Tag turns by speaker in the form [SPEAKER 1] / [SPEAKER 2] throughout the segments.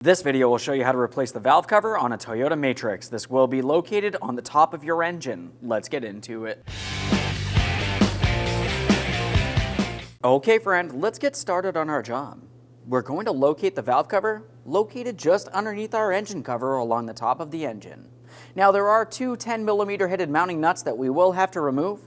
[SPEAKER 1] This video will show you how to replace the valve cover on a Toyota Matrix. This will be located on the top of your engine. Let's get into it. Okay friend, let's get started on our job. We're going to locate the valve cover located just underneath our engine cover along the top of the engine. Now there are two 10mm headed mounting nuts that we will have to remove.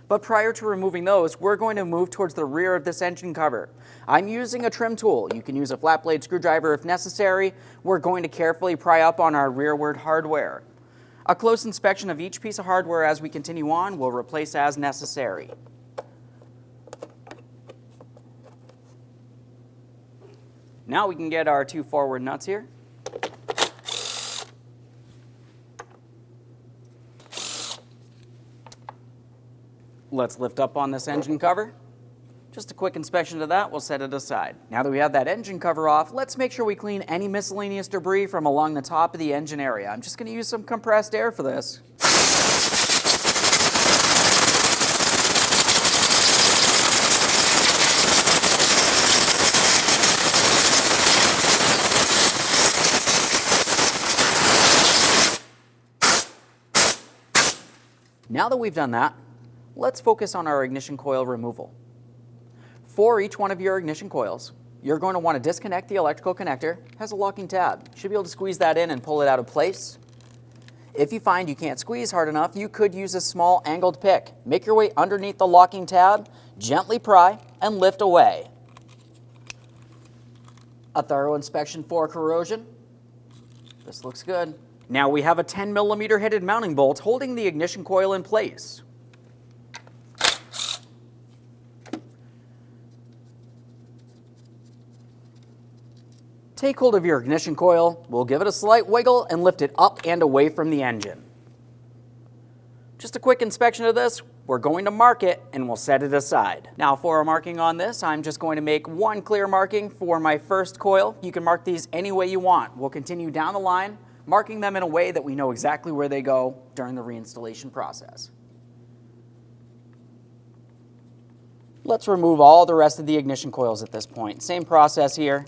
[SPEAKER 1] But prior to removing those, we're going to move towards the rear of this engine cover. I'm using a trim tool. You can use a flat blade screwdriver if necessary. We're going to carefully pry up on our rearward hardware. A close inspection of each piece of hardware as we continue on will replace as necessary. Now we can get our two forward nuts here. Let's lift up on this engine cover. Just a quick inspection of that, we'll set it aside. Now that we have that engine cover off, let's make sure we clean any miscellaneous debris from along the top of the engine area. I'm just going to use some compressed air for this. Now that we've done that, let's focus on our ignition coil removal. For each one of your ignition coils, you're going to want to disconnect the electrical connector. It has a locking tab. You should be able to squeeze that in and pull it out of place. If you find you can't squeeze hard enough, you could use a small angled pick. Make your way underneath the locking tab, gently pry, and lift away. A thorough inspection for corrosion. This looks good. Now we have a 10mm headed mounting bolt holding the ignition coil in place. Take hold of your ignition coil, we'll give it a slight wiggle and lift it up and away from the engine. Just a quick inspection of this, we're going to mark it and we'll set it aside. Now for a marking on this, I'm just going to make one clear marking for my first coil. You can mark these any way you want. We'll continue down the line, marking them in a way that we know exactly where they go during the reinstallation process. Let's remove all the rest of the ignition coils at this point. Same process here.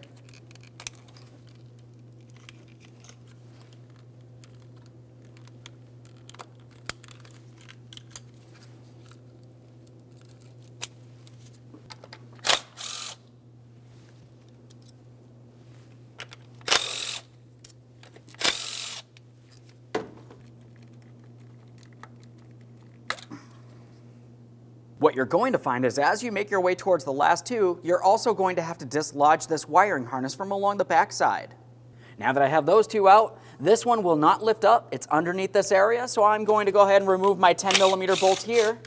[SPEAKER 1] What you're going to find is as you make your way towards the last two, you're also going to have to dislodge this wiring harness from along the back side. Now that I have those two out, this one will not lift up. It's underneath this area, so I'm going to go ahead and remove my 10mm bolt here.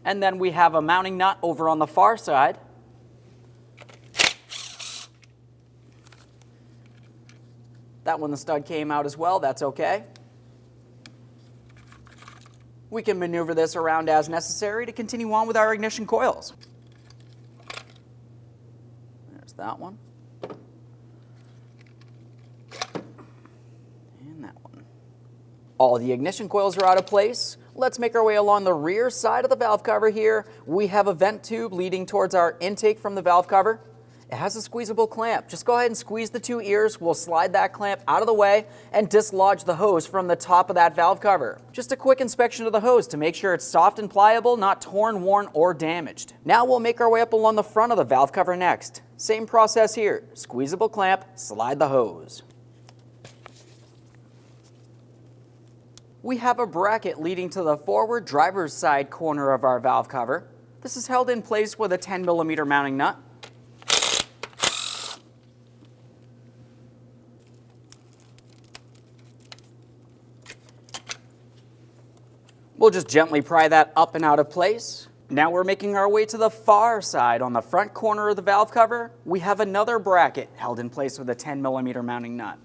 [SPEAKER 1] And then we have a mounting nut over on the far side. That one, the stud came out as well, that's okay. We can maneuver this around as necessary to continue on with our ignition coils. There's that one. And that one. All the ignition coils are out of place. Let's make our way along the rear side of the valve cover here. We have a vent tube leading towards our intake from the valve cover. It has a squeezable clamp. Just go ahead and squeeze the two ears. We'll slide that clamp out of the way and dislodge the hose from the top of that valve cover. Just a quick inspection of the hose to make sure it's soft and pliable, not torn, worn, or damaged. Now we'll make our way up along the front of the valve cover next. Same process here. Squeezable clamp, slide the hose. We have a bracket leading to the forward driver's side corner of our valve cover. This is held in place with a 10mm mounting nut. We'll just gently pry that up and out of place. Now we're making our way to the far side. On the front corner of the valve cover, we have another bracket held in place with a 10mm mounting nut.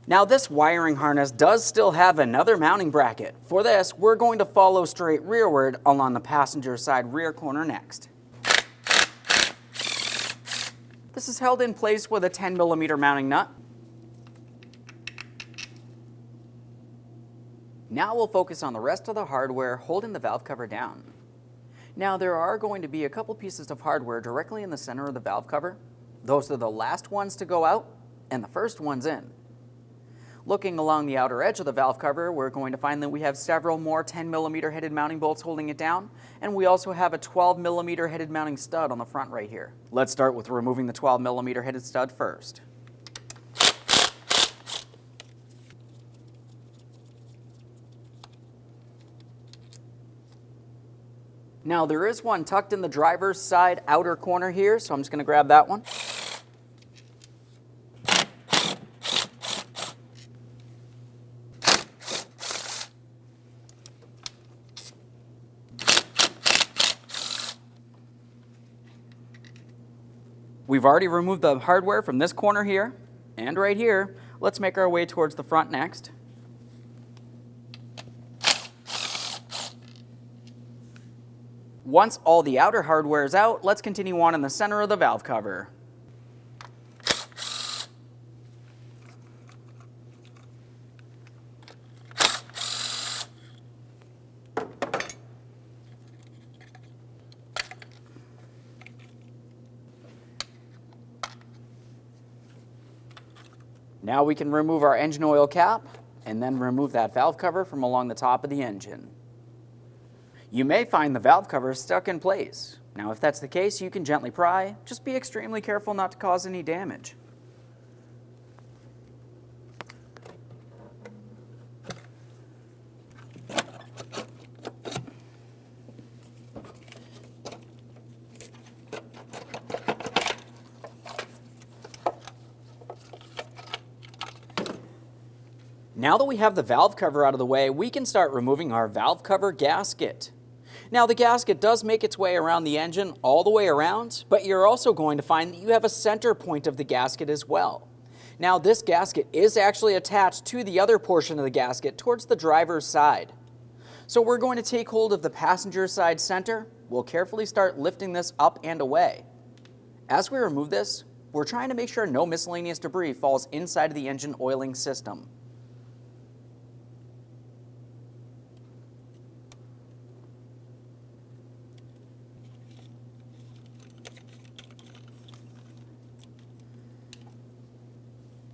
[SPEAKER 1] Now this wiring harness does still have another mounting bracket. For this, we're going to follow straight rearward along the passenger side rear corner next. This is held in place with a 10mm mounting nut. Now we'll focus on the rest of the hardware holding the valve cover down. Now there are going to be a couple pieces of hardware directly in the center of the valve cover. Those are the last ones to go out and the first ones in. Looking along the outer edge of the valve cover, we're going to find that we have several more 10mm headed mounting bolts holding it down, and we also have a 12mm headed mounting stud on the front right here. Let's start with removing the 12mm headed stud first. Now there is one tucked in the driver's side outer corner here, so I'm just going to grab that one. We've already removed the hardware from this corner here and right here. Let's make our way towards the front next. Once all the outer hardware is out, let's continue on in the center of the valve cover. Now we can remove our engine oil cap and then remove that valve cover from along the top of the engine. You may find the valve cover stuck in place. Now if that's the case, you can gently pry. Just be extremely careful not to cause any damage. Now that we have the valve cover out of the way, we can start removing our valve cover gasket. Now the gasket does make its way around the engine all the way around, but you're also going to find that you have a center point of the gasket as well. Now this gasket is actually attached to the other portion of the gasket towards the driver's side. So we're going to take hold of the passenger side center. We'll carefully start lifting this up and away. As we remove this, we're trying to make sure no miscellaneous debris falls inside of the engine oiling system.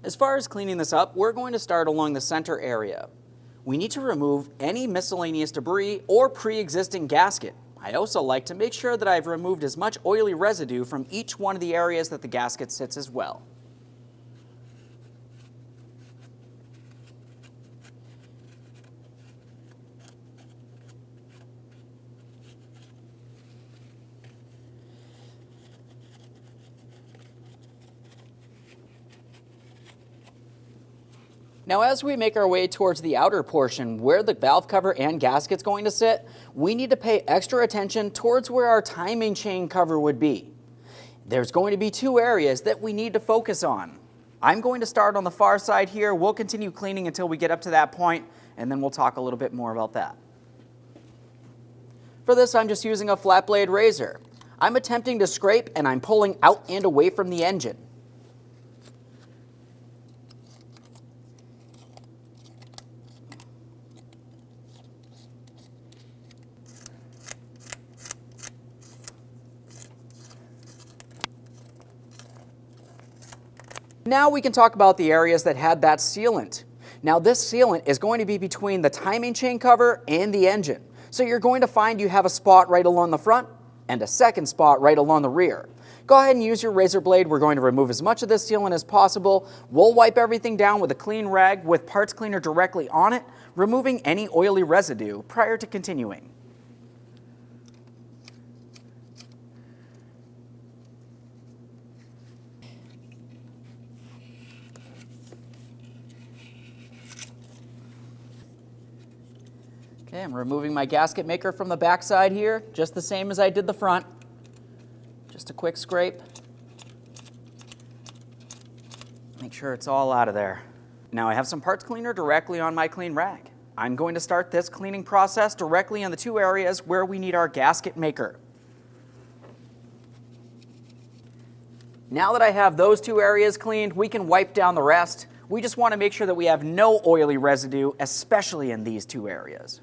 [SPEAKER 1] As far as cleaning this up, we're going to start along the center area. We need to remove any miscellaneous debris or pre-existing gasket. I also like to make sure that I've removed as much oily residue from each one of the areas that the gasket sits as well. Now as we make our way towards the outer portion where the valve cover and gasket's going to sit, we need to pay extra attention towards where our timing chain cover would be. There's going to be two areas that we need to focus on. I'm going to start on the far side here. We'll continue cleaning until we get up to that point, and then we'll talk a little bit more about that. For this, I'm just using a flat blade razor. I'm attempting to scrape and I'm pulling out and away from the engine. Now we can talk about the areas that had that sealant. Now this sealant is going to be between the timing chain cover and the engine. So you're going to find you have a spot right along the front and a second spot right along the rear. Go ahead and use your razor blade. We're going to remove as much of this sealant as possible. We'll wipe everything down with a clean rag with parts cleaner directly on it, removing any oily residue prior to continuing. Okay, I'm removing my gasket maker from the back side here, just the same as I did the front. Just a quick scrape. Make sure it's all out of there. Now I have some parts cleaner directly on my clean rag. I'm going to start this cleaning process directly in the two areas where we need our gasket maker. Now that I have those two areas cleaned, we can wipe down the rest. We just want to make sure that we have no oily residue, especially in these two areas.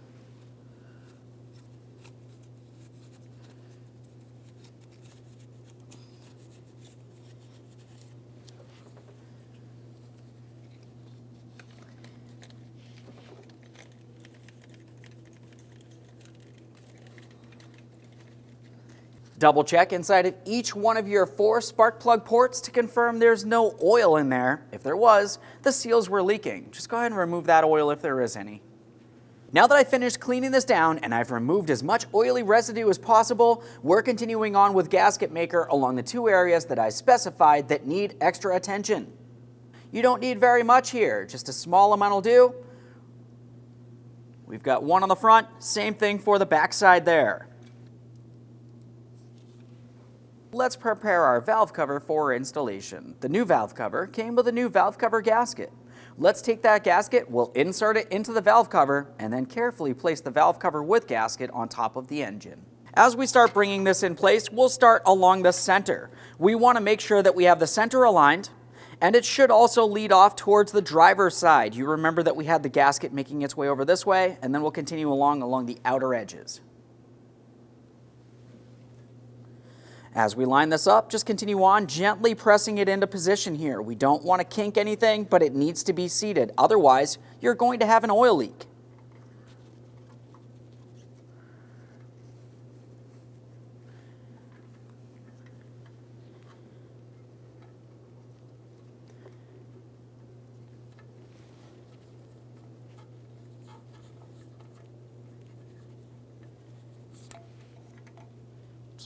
[SPEAKER 1] Double check inside of each one of your 4 spark plug ports to confirm there's no oil in there. If there was, the seals were leaking. Just go ahead and remove that oil if there is any. Now that I've finished cleaning this down and I've removed as much oily residue as possible, we're continuing on with gasket maker along the 2 areas that I specified that need extra attention. You don't need very much here, just a small amount will do. We've got one on the front, same thing for the back side there. Let's prepare our valve cover for installation. The new valve cover came with a new valve cover gasket. Let's take that gasket, we'll insert it into the valve cover, and then carefully place the valve cover with gasket on top of the engine. As we start bringing this in place, we'll start along the center. We want to make sure that we have the center aligned, and it should also lead off towards the driver's side. You remember that we had the gasket making its way over this way, and then we'll continue along the outer edges. As we line this up, just continue on gently pressing it into position here. We don't want to kink anything, but it needs to be seated. Otherwise, you're going to have an oil leak.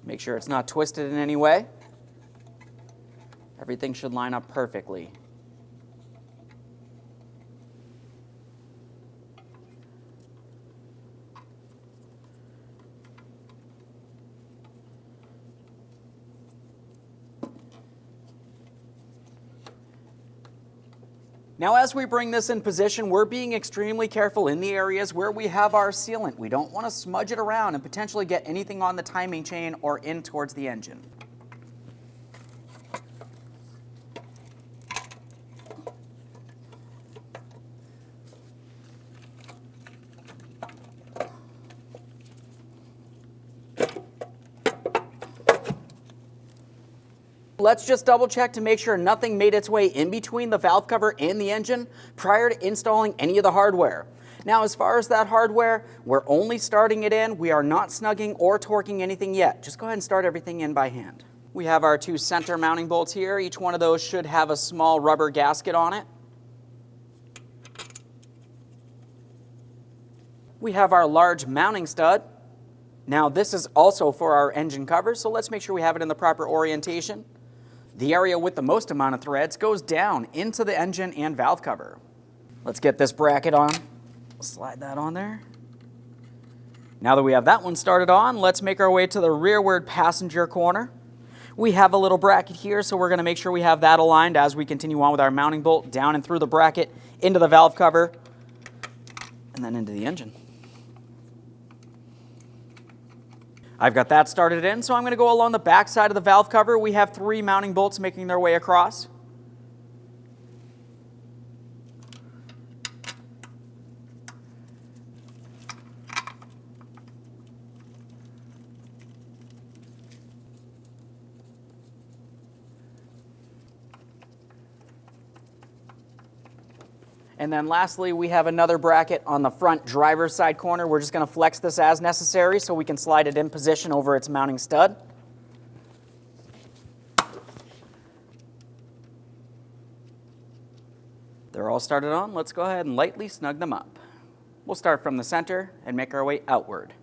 [SPEAKER 1] Make sure it's not twisted in any way. Everything should line up perfectly. Now as we bring this in position, we're being extremely careful in the areas where we have our sealant. We don't want to smudge it around and potentially get anything on the timing chain or in towards the engine. Let's just double check to make sure nothing made its way in between the valve cover and the engine prior to installing any of the hardware. Now, as far as that hardware, we're only starting it in. We are not snugging or torquing anything yet. Just go ahead and start everything in by hand. We have our 2 center mounting bolts here. Each one of those should have a small rubber gasket on it. We have our large mounting stud. Now, this is also for our engine cover, so let's make sure we have it in the proper orientation. The area with the most amount of threads goes down into the engine and valve cover. Let's get this bracket on. Slide that on there. Now that we have that one started on, let's make our way to the rearward passenger corner. We have a little bracket here, so we're going to make sure we have that aligned as we continue on with our mounting bolt down and through the bracket, into the valve cover, and then into the engine. I've got that started in, so I'm going to go along the back side of the valve cover. We have 3 mounting bolts making their way across. And then lastly, we have another bracket on the front driver's side corner. We're just going to flex this as necessary so we can slide it in position over its mounting stud. They're all started on. Let's go ahead and lightly snug them up. We'll start from the center and make our way outward.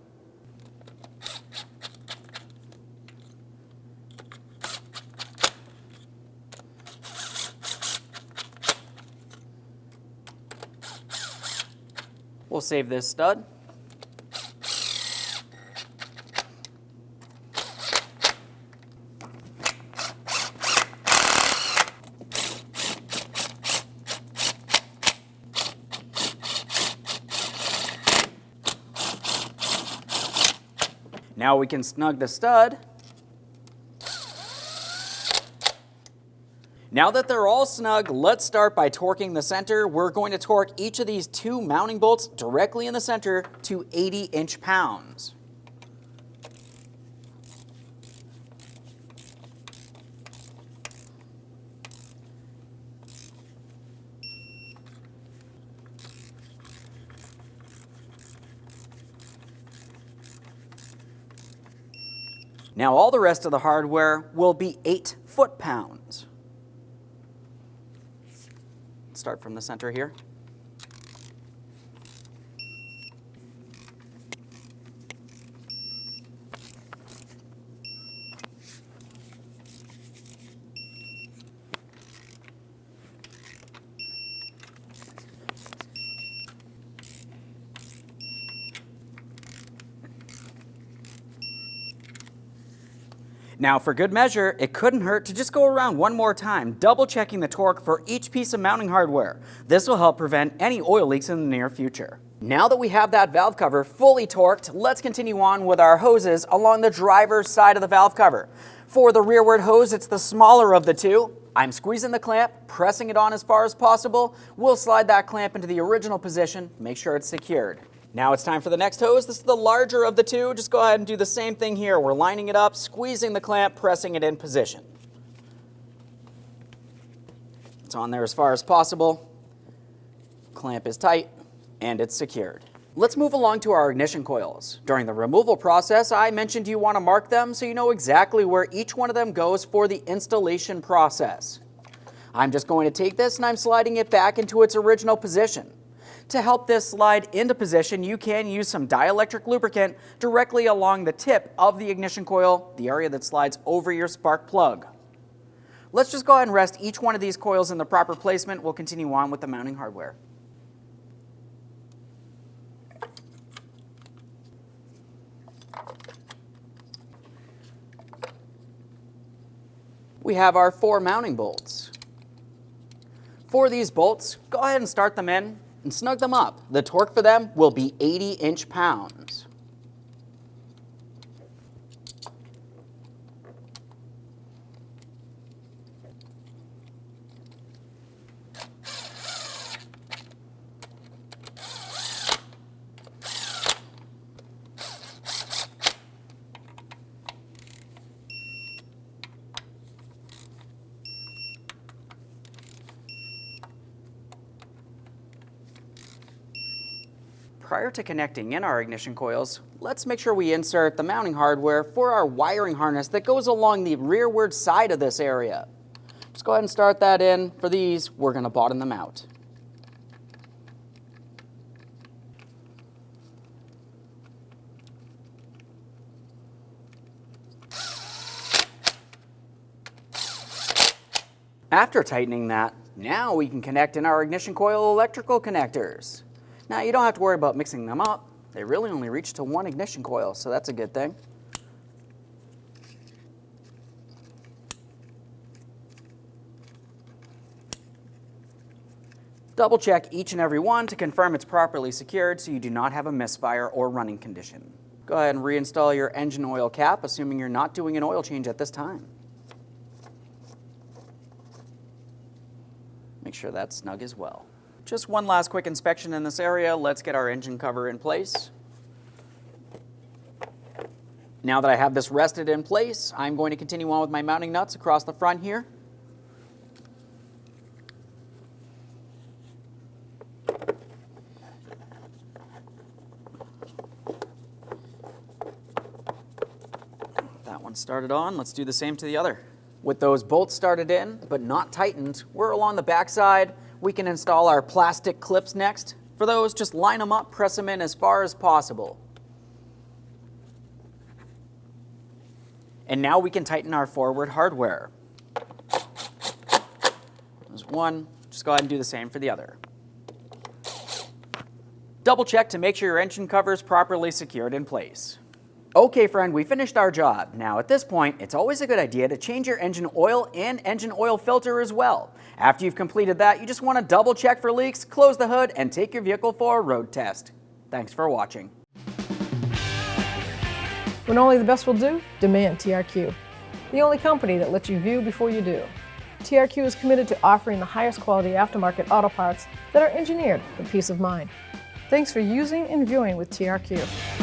[SPEAKER 1] We'll save this stud. Now we can snug the stud. Now that they're all snug, let's start by torquing the center. We're going to torque each of these two mounting bolts directly in the center to 80 inch-pounds. Now all the rest of the hardware will be 8 foot-pounds. Start from the center here. Now for good measure, it couldn't hurt to just go around one more time, double checking the torque for each piece of mounting hardware. This will help prevent any oil leaks in the near future. Now that we have that valve cover fully torqued, let's continue on with our hoses along the driver's side of the valve cover. For the rearward hose, it's the smaller of the two. I'm squeezing the clamp, pressing it on as far as possible. We'll slide that clamp into the original position, make sure it's secured. Now it's time for the next hose. This is the larger of the two. Just go ahead and do the same thing here. We're lining it up, squeezing the clamp, pressing it in position. It's on there as far as possible. Clamp is tight, and it's secured. Let's move along to our ignition coils. During the removal process, I mentioned you want to mark them so you know exactly where each one of them goes for the installation process. I'm just going to take this and I'm sliding it back into its original position. To help this slide into position, you can use some dielectric lubricant directly along the tip of the ignition coil, the area that slides over your spark plug. Let's just go ahead and rest each one of these coils in the proper placement. We'll continue on with the mounting hardware. We have our 4 mounting bolts. For these bolts, go ahead and start them in and snug them up. The torque for them will be 80 inch-pounds. Prior to connecting in our ignition coils, let's make sure we insert the mounting hardware for our wiring harness that goes along the rearward side of this area. Just go ahead and start that in. For these, we're going to bottom them out. After tightening that, now we can connect in our ignition coil electrical connectors. Now, you don't have to worry about mixing them up. They really only reach to one ignition coil, so that's a good thing. Double check each and every one to confirm it's properly secured so you do not have a misfire or running condition. Go ahead and reinstall your engine oil cap, assuming you're not doing an oil change at this time. Make sure that's snug as well. Just one last quick inspection in this area. Let's get our engine cover in place. Now that I have this rested in place, I'm going to continue on with my mounting nuts across the front here. That one started on. Let's do the same to the other. With those bolts started in, but not tightened, we're along the back side. We can install our plastic clips next. For those, just line them up, press them in as far as possible. And now we can tighten our forward hardware. There's one. Just go ahead and do the same for the other. Double check to make sure your engine cover is properly secured in place. Okay, friend, we finished our job. Now, at this point, it's always a good idea to change your engine oil and engine oil filter as well. After you've completed that, you just want to double check for leaks, close the hood, and take your vehicle for a road test. Thanks for watching.
[SPEAKER 2] When only the best will do, demand TRQ. The only company that lets you view before you do. TRQ is committed to offering the highest quality aftermarket auto parts that are engineered for peace of mind. Thanks for using and viewing with TRQ.